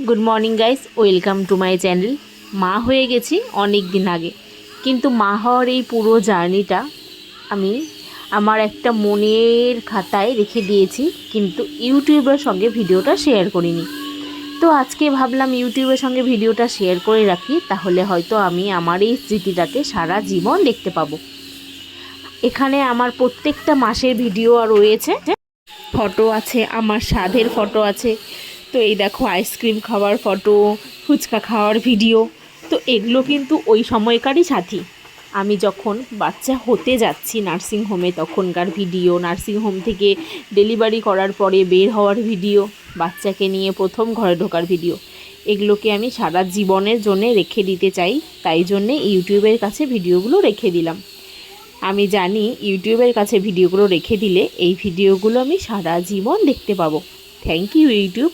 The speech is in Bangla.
Good morning guys, welcome to my channel. মা হয়ে গেছি অনেক দিন আগে, কিন্তু মা হওয়ার এই পুরো জার্নিটা আমি আমার একটা মনের খাতায় রেখে দিয়েছি, কিন্তু ইউটিউবের সঙ্গে ভিডিওটা শেয়ার করিনি। তো আজকে ভাবলাম ইউটিউবের সঙ্গে ভিডিওটা শেয়ার করে রাখি, তাহলে হয়তো আমি আমার এই স্মৃতিটাকে সারা জীবন দেখতে পাবো। এখানে আমার প্রত্যেকটা মাসের ভিডিও রয়েছে, ফটো আছে, আমার স্বাদের ফটো আছে। তো এই দেখো আইসক্রিম খাওয়ার ফটো, ফুচকা খাওয়ার ভিডিও। তো এগুলো কিন্তু ওই সময়কারই সাথী। আমি যখন বাচ্চা হতে যাচ্ছি নার্সিংহোমে তখনকার ভিডিও, নার্সিংহোম থেকে ডেলিভারি করার পরে বের হওয়ার ভিডিও, বাচ্চাকে নিয়ে প্রথম ঘরে ঢোকার ভিডিও। এগুলোকে আমি সারা জীবনের জন্য রেখে দিতে চাই, তাই জন্যে ইউটিউবের কাছে ভিডিওগুলো রেখে দিলাম। আমি জানি ইউটিউবের কাছে ভিডিওগুলো রেখে দিলে এই ভিডিওগুলো আমি সারা জীবন দেখতে পাবো। Thank you YouTube.